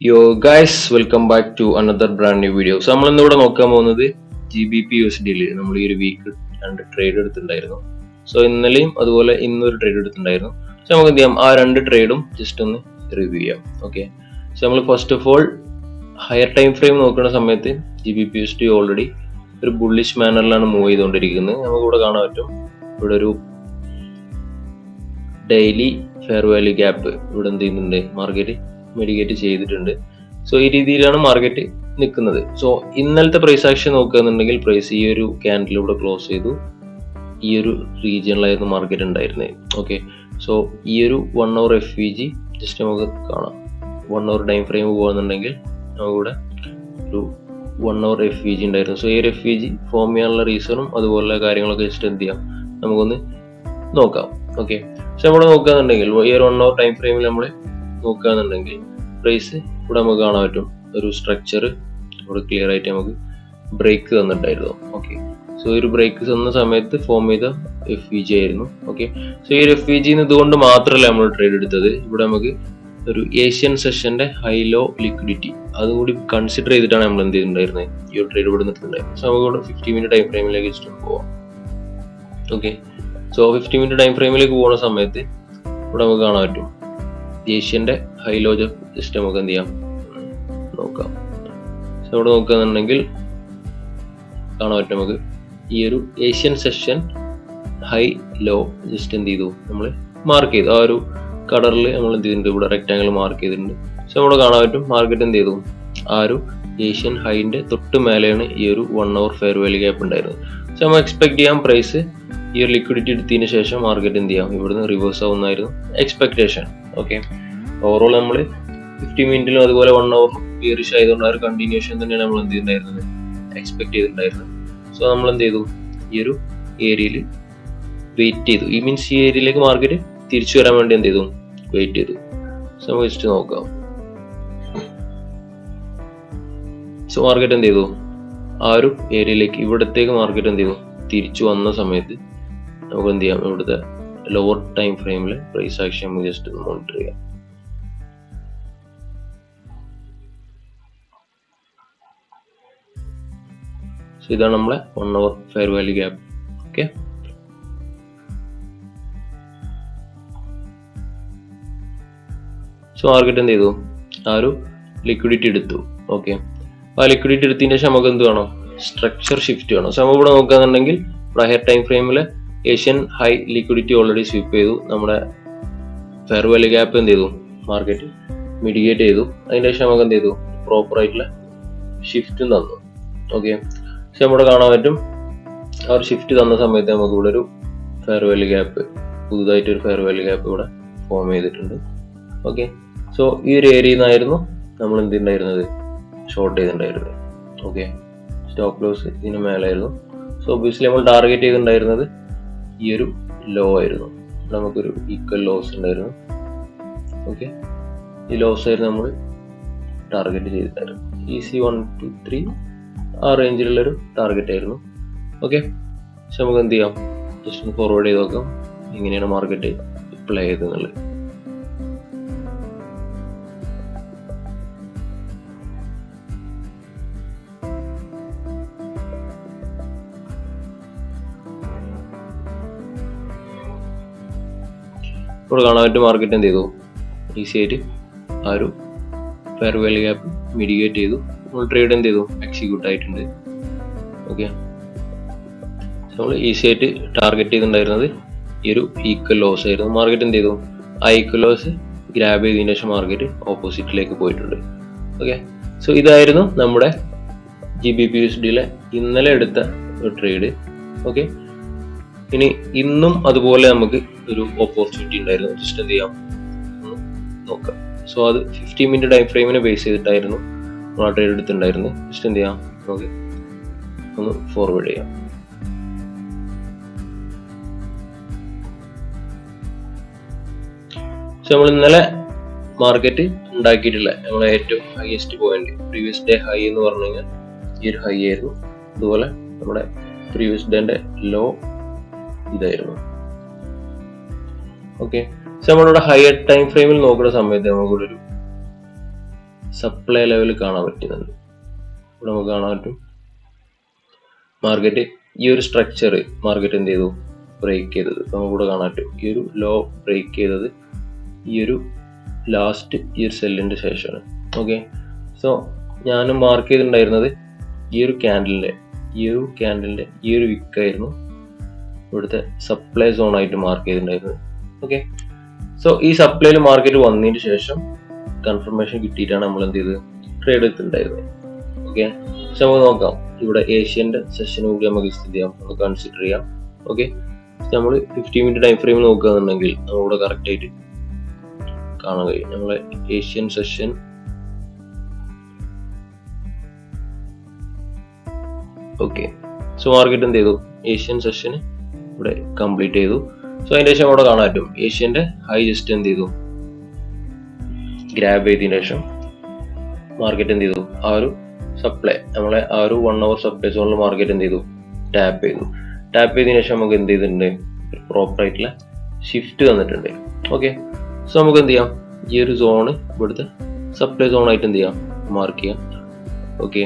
യോ guys welcome back to another brand new video. So നമ്മൾ ഇന്നിവിടെ നോക്കാൻ പോകുന്നത് GBP USD നമ്മൾ ഈ ഒരു വീക്ക് 2 ട്രേഡ് എടുത്തിട്ടുണ്ടായിരുന്നു. സോ ഇന്നലെയും അതുപോലെ ഇന്നൊരു ട്രേഡ് എടുത്തിട്ടുണ്ടായിരുന്നു. സോ നമുക്ക് എന്ത് ചെയ്യാം, ആ 2 ട്രേഡും ജസ്റ്റ് ഒന്ന് റിവ്യൂ ചെയ്യാം. ഓക്കെ, സോ നമ്മൾ first of all higher time frame നോക്കുന്ന സമയത്ത് GBP USD ഓൾറെഡി ഒരു ബുള്ളിഷ് മാനറിലാണ് മൂവ് ചെയ്തുകൊണ്ടിരിക്കുന്നത്. നമുക്കിവിടെ കാണാൻ പറ്റും, ഇവിടെ ഒരു ഡെയിലി ഫെയർ വാല്യൂ ഗ്യാപ്പ് ഇവിടെ എന്ത് ചെയ്യുന്നുണ്ട്, മാർക്കറ്റ് മിഡിഗേറ്റ് ചെയ്തിട്ടുണ്ട്. സോ ഈ രീതിയിലാണ് മാർക്കറ്റ് നിൽക്കുന്നത്. സോ ഇന്നലത്തെ പ്രൈസ് ആക്ഷൻ നോക്കുകയാണെന്നുണ്ടെങ്കിൽ പ്രൈസ് ഈ ഒരു ക്യാൻഡിലൂടെ ക്ലോസ് ചെയ്തു ഈ ഒരു റീജിയനിലായിരുന്നു മാർക്കറ്റ് ഉണ്ടായിരുന്നത്. ഓക്കെ, സോ ഈ ഒരു 1 hour FVG ജസ്റ്റ് നമുക്ക് കാണാം. 1 hour ടൈം ഫ്രെയിം പോകുന്നുണ്ടെങ്കിൽ നമുക്കിവിടെ ഒരു 1 hour FVG ഉണ്ടായിരുന്നു. സോ ഈ ഒരു FVG ഫോം ചെയ്യാനുള്ള റീസണും അതുപോലുള്ള കാര്യങ്ങളൊക്കെ ജസ്റ്റ് എന്ത് ചെയ്യാം, നമുക്കൊന്ന് നോക്കാം. ഓക്കെ, പക്ഷെ നമ്മൾ നോക്കുകയാണെന്നുണ്ടെങ്കിൽ ഈ ഒരു 1 hour ടൈം ഫ്രെയിമിൽ നമ്മൾ നോക്കുകയാണെന്നുണ്ടെങ്കിൽ പ്രൈസ് ഇവിടെ നമുക്ക് കാണാൻ പറ്റും, ഒരു സ്ട്രക്ചർ ഇവിടെ ക്ലിയർ ആയിട്ട് നമുക്ക് ബ്രേക്ക് തന്നിട്ടായിരുന്നു. ഓക്കെ, സോ ഒരു ബ്രേക്ക് തന്ന സമയത്ത് ഫോം ചെയ്ത FVG ആയിരുന്നു. ഓക്കെ, സോ ഈ ഒരു FVG ഇതുകൊണ്ട് മാത്രമല്ല നമ്മൾ ട്രേഡ് എടുത്തത്. ഇവിടെ നമുക്ക് ഒരു ഏഷ്യൻ സെഷന്റെ ഹൈ ലോ ലിക്വിഡിറ്റി അതുകൂടി കൺസിഡർ ചെയ്തിട്ടാണ് നമ്മൾ എന്ത് ചെയ്തിട്ടുണ്ടായിരുന്നത്, ഈ ഒരു ട്രേഡ് ഇവിടെ നിൽക്കുന്നുണ്ടായിരുന്നത്. സോ നമുക്ക് ഇവിടെ 50 മിനിറ്റ് ടൈം ഫ്രെയിമിലേക്ക് ജസ്റ്റ് പോവാം. ഓക്കെ, സോ 50 മിനിറ്റ് ടൈം ഫ്രെയിമിലേക്ക് പോകുന്ന സമയത്ത് ഇവിടെ നമുക്ക് കാണാൻ പറ്റും ഏഷ്യന്റെ ഹൈ ലോ ജസ്റ്റ് നമുക്ക് എന്ത് ചെയ്യാം, നോക്കാം. സോ ഇവിടെ നോക്കുകയാണെന്നുണ്ടെങ്കിൽ കാണാൻ പറ്റും നമുക്ക് ഈ ഒരു Asian session high low just എന്ത് ചെയ്തു, നമ്മൾ മാർക്ക് ചെയ്തു. ആ ഒരു കളറിൽ നമ്മൾ എന്ത് ചെയ്തിട്ടുണ്ട്, ഇവിടെ റെക്ടാങ്കിൾ മാർക്ക് ചെയ്തിട്ടുണ്ട്. സോ ഇവിടെ കാണാൻ പറ്റും മാർക്കറ്റ് എന്ത് ചെയ്തു, ആ ഒരു ഏഷ്യൻ ഹൈന്റെ തൊട്ട് മേലെയാണ് ഈ ഒരു 1 hour ഫെയർ വാല്യൂ ഗ്യാപ്പ് ഉണ്ടായിരുന്നത്. സോ നമ്മൾ എക്സ്പെക്ട് ചെയ്യാം പ്രൈസ് ഈ ഒരു ലിക്വിഡിറ്റി എടുത്തതിന് ശേഷം മാർക്കറ്റ് എന്ത് ചെയ്യാം, ഇവിടുന്ന് റിവേഴ്സ് ആവുന്നതായിരുന്നു എക്സ്പെക്ടേഷൻ. ഓക്കെ, ഓവറോൾ നമ്മൾ 50 മിനിറ്റിലും അതുപോലെ 1 hour ബിയറിഷ് ആയതുകൊണ്ട് ആ ഒരു കണ്ടിന്യൂഷൻ തന്നെയാണ് നമ്മൾ എന്ത് ചെയ്തിട്ടുണ്ടായിരുന്നത്, എക്സ്പെക്ട് ചെയ്തിട്ടുണ്ടായിരുന്നത്. സോ നമ്മൾ എന്ത് ചെയ്തു, ഈ ഒരു ഏരിയയിൽ വെയിറ്റ് ചെയ്തു. ഈ മീൻസ് ഈ ഏരിയയിലേക്ക് മാർക്കറ്റ് തിരിച്ചു വരാൻ വേണ്ടി എന്ത് ചെയ്തു, വെയിറ്റ് ചെയ്തു. സോ നമുക്ക് ജസ്റ്റ് നോക്കാം. സോ മാർക്കറ്റ് എന്ത് ചെയ്തു, ആ ഒരു ഏരിയയിലേക്ക് ഇവിടത്തേക്ക് മാർക്കറ്റ് എന്ത് ചെയ്തു, തിരിച്ചു വന്ന സമയത്ത് നമുക്ക് എന്ത് ചെയ്യാം, ഇവിടുത്തെ ലോവർ ടൈം ഫ്രെയിമിൽ പ്രൈസ് ആക്ഷൻ നമുക്ക് ജസ്റ്റ് മോണിറ്റർ ചെയ്യാം. സോ ഇതാണ് നമ്മളെ 1 hour fair value gap. Okay, so market എന്ത് ചെയ്തു, ആ ഒരു ലിക്വിഡിറ്റി എടുത്തു. ഓക്കെ, ആ ലിക്വിഡിറ്റി എടുത്തതിന് ശേഷം നമുക്ക് എന്ത് വേണം, സ്ട്രക്ചർ ഷിഫ്റ്റ് വേണം. സോ നമ്മൾ ഇവിടെ നോക്കുകയാണെന്നുണ്ടെങ്കിൽ ഹയർ ടൈം ഫ്രെയിമിൽ Asian high liquidity already sweep ചെയ്തു. നമ്മുടെ ഫെയർ വാല്യൂ ഗ്യാപ്പ് എന്ത് ചെയ്തു, മാർക്കറ്റ് മിഡിഗേറ്റ് ചെയ്തു. അതിന് ശേഷം നമുക്ക് എന്ത് ചെയ്തു, പ്രോപ്പർ ആയിട്ടുള്ള ഷിഫ്റ്റും തന്നു. ഓക്കെ, പക്ഷെ നമ്മുടെ കാണാൻ പറ്റും ആ ഒരു ഷിഫ്റ്റ് തന്ന സമയത്ത് നമുക്ക് ഇവിടെ ഒരു ഫെയർ വാല്യൂ ഗ്യാപ്പ്, പുതുതായിട്ടൊരു ഫെയർ വാല്യൂ ഗ്യാപ്പ് ഇവിടെ ഫോം ചെയ്തിട്ടുണ്ട്. ഓക്കെ, സോ ഈ ഒരു ഏരിയയിൽ നിന്നായിരുന്നു നമ്മൾ എന്ത് ഉണ്ടായിരുന്നത്, ഷോർട്ട് ചെയ്തിട്ടുണ്ടായിരുന്നത്. ഓക്കെ, സ്റ്റോപ്പ് ലോസ് ഇതിന് മേലായിരുന്നു. സോ ഒബ്വിയസ്ലി നമ്മൾ ടാർഗറ്റ് ചെയ്തിട്ടുണ്ടായിരുന്നത് ഈ ഒരു ലോ ആയിരുന്നു. നമുക്കൊരു ഈക്വൽ ലോസ് ഉണ്ടായിരുന്നു. ഓക്കെ, ഈ ലോസ് ആയിരുന്നു നമ്മൾ ടാർഗറ്റ് ചെയ്തിട്ടായിരുന്നു. EC 1 2 3 ആ റേഞ്ചിലുള്ളൊരു ടാർഗറ്റ് ആയിരുന്നു. ഓക്കെ, പക്ഷെ നമുക്ക് എന്ത് ചെയ്യാം, ജസ്റ്റ് ഒന്ന് ഫോർവേഡ് ചെയ്ത് നോക്കാം എങ്ങനെയാണ് മാർക്കറ്റ് പ്ലേ ചെയ്തെന്നുള്ളത്. ഇപ്പോൾ കാണാൻ പറ്റും മാർക്കറ്റ് എന്ത് ചെയ്തു, ഈസി ആയിട്ട് ആ ഒരു ഫെയർ വാല്യൂ ഗ്യാപ്പ് മിഡിഗേറ്റ് ചെയ്തു. നമ്മൾ ട്രേഡ് എന്ത് ചെയ്തു, എക്സിക്യൂട്ട് ആയിട്ടുണ്ട്. ഓക്കെ, നമ്മൾ ഈസി ആയിട്ട് ടാർഗറ്റ് ചെയ്തിട്ടുണ്ടായിരുന്നത് ഈ ഒരു ഈക്വൽ ലോസ് ആയിരുന്നു. മാർക്കറ്റ് എന്ത് ചെയ്തു, ആ ഈക്വൽ ലോസ് ഗ്രാബ് ചെയ്തതിന് ശേഷം മാർക്കറ്റ് ഓപ്പോസിറ്റിലേക്ക് പോയിട്ടുണ്ട്. ഓക്കെ, സോ ഇതായിരുന്നു നമ്മുടെ GBP/USD ഇന്നലെ എടുത്ത ഒരു ട്രേഡ്. ഓക്കെ, ഇനി ഇന്നും അതുപോലെ നമുക്ക് ഒരു ഓപ്പർച്യൂണിറ്റി ഉണ്ടായിരുന്നു. ജസ്റ്റ് എന്ത് ചെയ്യാം, നോക്കാം. സോ അത് 50 മിനിറ്റ് ടൈം ഫ്രെയിമിനെ ബേസ് ചെയ്തിട്ടായിരുന്നു നമ്മൾ ആ ട്രേഡ് എടുത്തിട്ടുണ്ടായിരുന്നു. ജസ്റ്റ് എന്ത് ചെയ്യാം, നമുക്ക് ഒന്ന് ഫോർവേഡ് ചെയ്യാം. സോ നമ്മൾ ഇന്നലെ മാർക്കറ്റ് ഉണ്ടാക്കിയിട്ടില്ല നമ്മളെ ഏറ്റവും highest point, previous day high എന്ന് പറഞ്ഞു കഴിഞ്ഞാൽ ഈ ഒരു ഹൈ ആയിരുന്നു. അതുപോലെ നമ്മുടെ പ്രീവിയസ് ഡേന്റെ ലോ ഇതായിരുന്നു. ഓക്കെ, പക്ഷെ നമ്മളിവിടെ ഹയർ ടൈം ഫ്രെയിമിൽ നോക്കുന്ന സമയത്ത് നമുക്കിവിടെ ഒരു സപ്ലൈ ലെവൽ കാണാൻ പറ്റുന്നുണ്ട്. ഇവിടെ നമുക്ക് കാണാൻ പറ്റും മാർക്കറ്റ് ഈ ഒരു സ്ട്രക്ചർ മാർക്കറ്റ് എന്ത് ചെയ്തു, ബ്രേക്ക് ചെയ്തത്. നമുക്കിവിടെ കാണാൻ പറ്റും ഈ ഒരു ലോ ബ്രേക്ക് ചെയ്തത് ഈ ഒരു ലാസ്റ്റ് ഈ ഒരു സെല്ലിൻ്റെ ശേഷമാണ്. ഓക്കെ, സോ ഞാൻ മാർക്ക് ചെയ്തിട്ടുണ്ടായിരുന്നത് ഈ ഒരു ക്യാൻഡലിൻ്റെ ഈ ഒരു വിക്കായിരുന്നു ഇവിടുത്തെ സപ്ലൈ സോൺ ആയിട്ട് മാർക്ക് ചെയ്തിട്ടുണ്ടായിരുന്നത്. ഓക്കെ, സോ ഈ സപ്ലൈയിൽ മാർക്കറ്റ് വന്നതിന് ശേഷം കൺഫർമേഷൻ കിട്ടിയിട്ടാണ് നമ്മൾ എന്ത് ചെയ്ത് ട്രേഡ് എടുത്തിട്ടുണ്ടായിരുന്നത്. ഓക്കെ, സോ നമുക്ക് നോക്കാം. ഇവിടെ ഏഷ്യൻ്റെ സെഷനും കൂടി നമുക്ക് സ്ഥിതി ചെയ്യാം, നമുക്ക് കൺസിഡർ ചെയ്യാം. ഓക്കെ, നമ്മൾ 15 മിനിറ്റ് ടൈം ഫ്രെയിം നോക്കുകയാണെന്നുണ്ടെങ്കിൽ നമ്മളിവിടെ കറക്റ്റ് ആയിട്ട് കാണാൻ കഴിയും. നമ്മളെ Asian session okay, so market എന്ത് ചെയ്തു, ഏഷ്യൻ സെഷൻ ഇവിടെ കംപ്ലീറ്റ് ചെയ്തു. സോ അതിന് ശേഷം അവിടെ കാണാൻ പറ്റും ഏഷ്യൻ്റെ ഹൈ ജസ്റ്റ് എന്ത് ചെയ്തു, ഗ്രാബ് ചെയ്തതിന് ശേഷം മാർക്കറ്റ് എന്ത് ചെയ്തു, ആ ഒരു സപ്ലൈ നമ്മളെ ആ ഒരു 1 hour സപ്ലൈ സോണിൽ മാർക്കറ്റ് എന്ത് ചെയ്തു, ടാപ്പ് ചെയ്തതിന് ശേഷം നമുക്ക് എന്ത് ചെയ്തിട്ടുണ്ട്, പ്രോപ്പർ ആയിട്ടുള്ള ഷിഫ്റ്റ് തന്നിട്ടുണ്ട്. ഓക്കെ, സോ നമുക്ക് എന്ത് ചെയ്യാം, ഈ ഒരു സോണ് ഇവിടുത്തെ സപ്ലൈ സോണായിട്ട് എന്ത് ചെയ്യാം, മാർക്ക് ചെയ്യാം. ഓക്കെ,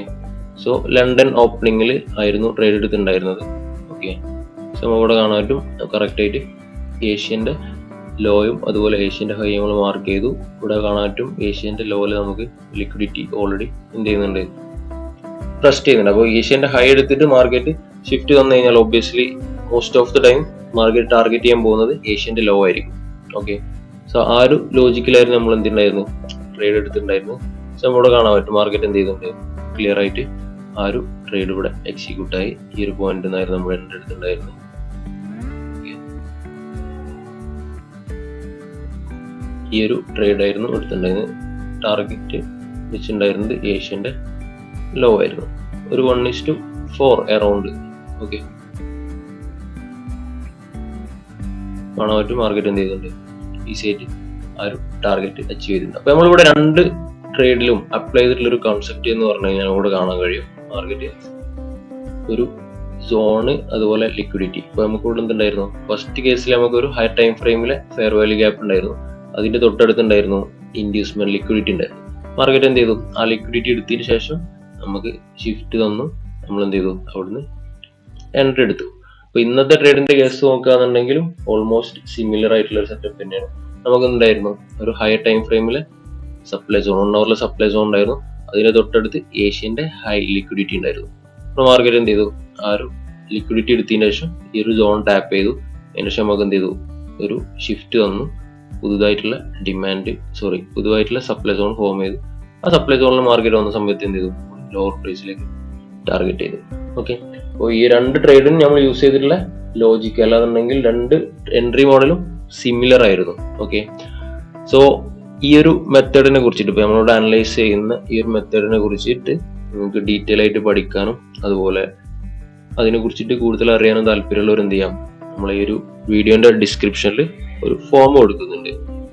സോ ലണ്ടൻ ഓപ്പണിങ്ങിൽ ആയിരുന്നു ട്രേഡ് എടുത്തിട്ടുണ്ടായിരുന്നത്. ഓക്കെ, സോ നമുക്കിവിടെ കാണാൻ പറ്റും കറക്റ്റായിട്ട് ഏഷ്യൻ്റെ ലോയും അതുപോലെ ഏഷ്യൻ്റെ ഹൈ നമ്മൾ മാർക്ക് ചെയ്തു. ഇവിടെ കാണാൻ പറ്റും ഏഷ്യൻ്റെ ലോയിൽ നമുക്ക് ലിക്വിഡിറ്റി ഓൾറെഡി എന്ത് ചെയ്യുന്നുണ്ട്, ട്രസ്റ്റ് ചെയ്യുന്നുണ്ട്. അപ്പോൾ ഏഷ്യൻ്റെ ഹൈ എടുത്തിട്ട് മാർക്കറ്റ് ഷിഫ്റ്റ് തന്നു കഴിഞ്ഞാൽ obviously most of the time market target ചെയ്യാൻ പോകുന്നത് ഏഷ്യൻ്റെ ലോ ആയിരിക്കും. ഓക്കെ, സോ ആ ഒരു ലോജിക്കിലായിരുന്നു നമ്മൾ എന്തുണ്ടായിരുന്നു ട്രേഡ് എടുത്തിട്ടുണ്ടായിരുന്നു. സോ നമ്മളിവിടെ കാണാൻ പറ്റും മാർക്കറ്റ് എന്ത് ചെയ്യുന്നുണ്ട്, ക്ലിയർ ആയിട്ട് ആ ഒരു ട്രേഡ് ഇവിടെ എക്സിക്യൂട്ടായി. ഈ ഒരു പോയിന്റ് നിന്നായിരുന്നു നമ്മൾ എൻട്രി എടുത്തിട്ടുണ്ടായിരുന്നത്. ഈ ഒരു ട്രേഡ് ആയിരുന്നു എടുത്തിട്ടുണ്ടായിരുന്നത്. ടാർഗറ്റ് വെച്ചിട്ടുണ്ടായിരുന്നത് ഏഷ്യൻ്റെ ലോ ആയിരുന്നു, ഒരു 1:4 അറൗണ്ട്. ഓക്കെ, കാണാൻ പറ്റും മാർക്കറ്റ് എന്ത് ചെയ്തിട്ടുണ്ട്, ഈസി ആയിട്ട് ആ ഒരു ടാർഗറ്റ് അച്ചീവ് ചെയ്തിട്ടുണ്ട്. അപ്പോൾ നമ്മളിവിടെ 2 ട്രേഡിലും അപ്ലൈ ചെയ്തിട്ടുള്ള ഒരു കോൺസെപ്റ്റ് എന്ന് പറഞ്ഞു കഴിഞ്ഞാൽ ഇവിടെ കാണാൻ കഴിയും മാർക്കറ്റ് ഒരു സോണ് അതുപോലെ ലിക്വിഡിറ്റി. ഇപ്പോൾ നമുക്ക് ഇവിടെ എന്തുണ്ടായിരുന്നു, ഫസ്റ്റ് കേസിൽ നമുക്കൊരു ഹൈ ടൈം ഫ്രെയിമിലെ ഫെയർ വാല്യൂ ഗ്യാപ്പ് ഉണ്ടായിരുന്നു, അതിൻ്റെ തൊട്ടടുത്തുണ്ടായിരുന്നു ഇൻഡ്യൂസ്മെന്റ് ലിക്വിഡിറ്റി ഉണ്ടായിരുന്നു. മാർക്കറ്റ് എന്ത് ചെയ്തു, ആ ലിക്വിഡിറ്റി എടുത്തതിന് ശേഷം നമുക്ക് ഷിഫ്റ്റ് തന്നു, നമ്മൾ എന്ത് ചെയ്തു, അവിടുന്ന് എൻട്രി എടുത്തു. അപ്പോൾ ഇന്നത്തെ ട്രേഡിന്റെ കേസ് നോക്കുകയാണെന്നുണ്ടെങ്കിലും ഓൾമോസ്റ്റ് സിമിലർ ആയിട്ടുള്ള ഒരു സെറ്റപ്പ് തന്നെയാണ്. നമുക്ക് എന്തായിരുന്നു, ഒരു ഹൈ ടൈം ഫ്രെയിമിലെ supply zone 1 hour supply zone ഉണ്ടായിരുന്നു, അതിന്റെ തൊട്ടടുത്ത് ഏഷ്യന്റെ ഹൈ ലിക്വിഡിറ്റി ഉണ്ടായിരുന്നു. അപ്പോൾ മാർക്കറ്റ് എന്ത് ചെയ്തു, ആ ഒരു ലിക്വിഡിറ്റി എടുത്തതിന് ശേഷം ഈ ഒരു സോൺ ടാപ്പ് ചെയ്തു. അതിന് ശേഷം നമുക്ക് എന്ത് ചെയ്തു, ഒരു ഷിഫ്റ്റ് തന്നു, പുതുതായിട്ടുള്ള സപ്ലൈ സോൺ ഫോം ചെയ്തു. ആ സപ്ലൈ സോണിൽ മാർക്കറ്റ് വന്ന സമയത്ത് എന്ത് ചെയ്തു, ലോവർ പ്രൈസിലേക്ക് ടാർഗറ്റ് ചെയ്തു. ഓക്കെ, അപ്പോൾ ഈ 2 ട്രേഡിനും നമ്മൾ യൂസ് ചെയ്തിട്ടുള്ള ലോജിക്ക് അല്ലാന്നുണ്ടെങ്കിൽ 2 എൻട്രി മോഡലും സിമിലർ ആയിരുന്നു. ഓക്കെ, സോ ഈ ഒരു മെത്തേഡിനെ കുറിച്ചിട്ട് ഇപ്പോൾ നമ്മളോട് അനലൈസ് ചെയ്യുന്ന ഈ ഒരു മെത്തേഡിനെ കുറിച്ചിട്ട് നിങ്ങൾക്ക് ഡീറ്റെയിൽ ആയിട്ട് പഠിക്കാനും അതുപോലെ അതിനെ കുറിച്ചിട്ട് കൂടുതൽ അറിയാനും താല്പര്യമുള്ളവർ എന്ത് ചെയ്യാം, നമ്മളെ ഈ ഒരു വീഡിയോന്റെ ഡിസ്ക്രിപ്ഷനിൽ ഒരു ഫോം കൊടുക്കുന്നുണ്ട്.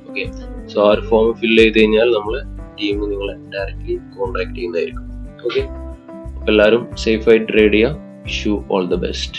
ഓക്കെ, സോ ആ ഒരു ഫോം ഫില്ല് ചെയ്ത് കഴിഞ്ഞാൽ നമ്മളെ ടീം നിങ്ങളെ ഡയറക്റ്റ്ലി കോൺടാക്ട് ചെയ്യുന്നതായിരിക്കും. ഓക്കെ, എല്ലാവരും സേഫ് ആയിട്ട് ട്രേഡ് ചെയ്യുക. Wish you all the best.